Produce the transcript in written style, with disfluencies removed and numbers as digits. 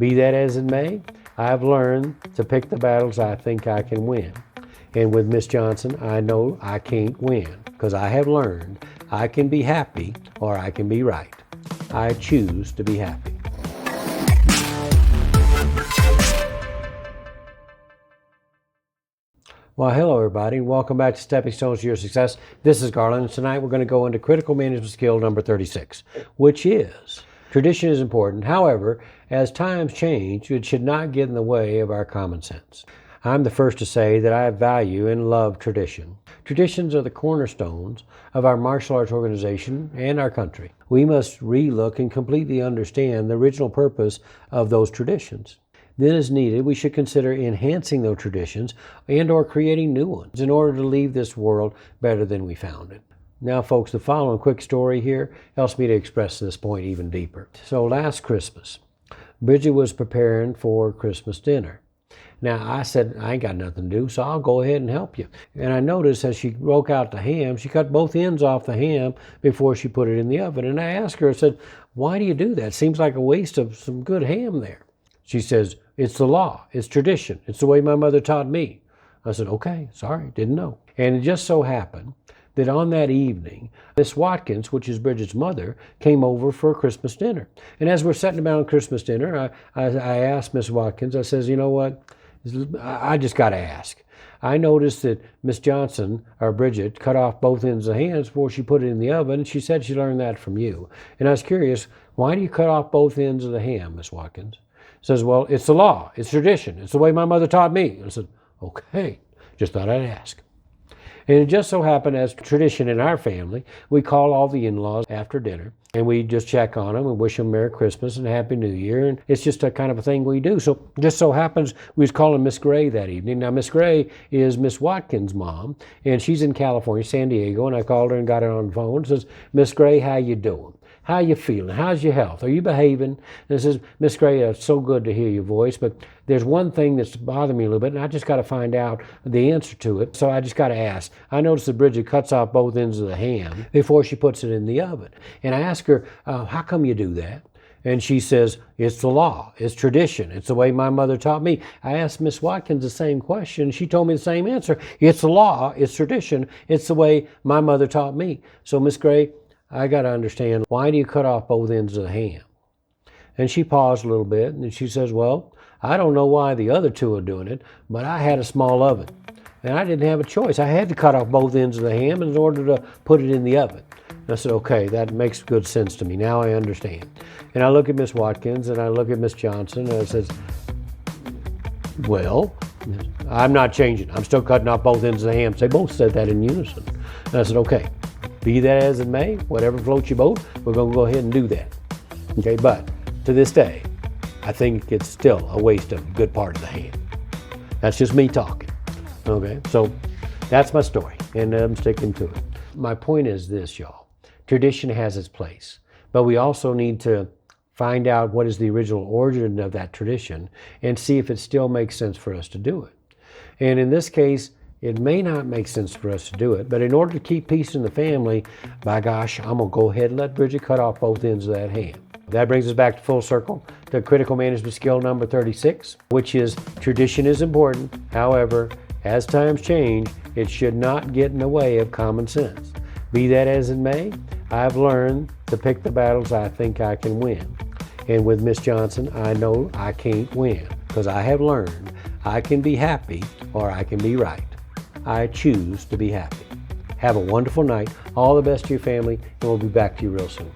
Be that as it may, I've learned to pick the battles I think I can win. And with Miss Johnson, I know I can't win because I have learned I can be happy or I can be right. I choose to be happy. Well, hello everybody, and welcome back to Stepping Stones to Your Success. This is Garland, and tonight we're going to go into critical management skill number 36, which is tradition is important. However, as times change, it should not get in the way of our common sense. I'm the first to say that I value and love tradition. Traditions are the cornerstones of our martial arts organization and our country. We must relook and completely understand the original purpose of those traditions. Then as needed, we should consider enhancing those traditions and or creating new ones in order to leave this world better than we found it. Now folks, the following quick story here helps me to express this point even deeper. So last Christmas, Bridget was preparing for Christmas dinner. Now I said, I ain't got nothing to do, so I'll go ahead and help you. And I noticed as she broke out the ham, she cut both ends off the ham before she put it in the oven. And I asked her, I said, why do you do that? Seems like a waste of some good ham there. She says, it's the law, it's tradition, it's the way my mother taught me. I said, okay, sorry, didn't know. And it just so happened that on that evening, Miss Watkins, which is Bridget's mother, came over for Christmas dinner. And as we're sitting down Christmas dinner, I asked Miss Watkins, I says, you know what, I just got to ask. I noticed that Miss Johnson, or Bridget, cut off both ends of the hams before she put it in the oven. She said she learned that from you. And I was curious, why do you cut off both ends of the ham, Miss Watkins? Says, well, it's the law, it's tradition, it's the way my mother taught me. I said, okay, just thought I'd ask. And it just so happened, as tradition in our family, we call all the in-laws after dinner, and we just check on them and wish them Merry Christmas and Happy New Year, and it's just a kind of a thing we do. So just so happens we was calling Miss Gray that evening. Now Miss Gray is Miss Watkins' mom, and she's in California, San Diego, and I called her and got her on the phone and says, Miss Gray, how you doing? How you feeling? How's your health? Are you behaving? And I says, Miss Gray, it's so good to hear your voice, but there's one thing that's bothering me a little bit, and I just got to find out the answer to it, so I just got to ask. I noticed that Bridget cuts off both ends of the ham before she puts it in the oven. And I asked her, how come you do that? And she says, it's the law, it's tradition, it's the way my mother taught me. I asked Miss Watkins the same question. She told me the same answer. It's the law, it's tradition, it's the way my mother taught me. So Miss Gray, I got to understand, why do you cut off both ends of the ham? And she paused a little bit, and she says, well, I don't know why the other two are doing it, but I had a small oven, and I didn't have a choice. I had to cut off both ends of the ham in order to put it in the oven. And I said, okay, that makes good sense to me. Now I understand. And I look at Miss Watkins, and I look at Miss Johnson, and I says, well, I'm not changing. I'm still cutting off both ends of the ham. They both said that in unison. And I said, okay. Be that as it may, whatever floats your boat, we're going to go ahead and do that. Okay, but to this day, I think it's still a waste of a good part of the ham. That's just me talking. Okay, so that's my story, and I'm sticking to it. My point is this, y'all. Tradition has its place, but we also need to find out what is the original origin of that tradition and see if it still makes sense for us to do it. And in this case, it may not make sense for us to do it, but in order to keep peace in the family, by gosh, I'm going to go ahead and let Bridget cut off both ends of that ham. That brings us back to full circle to critical management skill number 36, which is tradition is important. However, as times change, it should not get in the way of common sense. Be that as it may, I've learned to pick the battles I think I can win. And with Miss Johnson, I know I can't win because I have learned I can be happy or I can be right. I choose to be happy. Have a wonderful night. All the best to your family, and we'll be back to you real soon.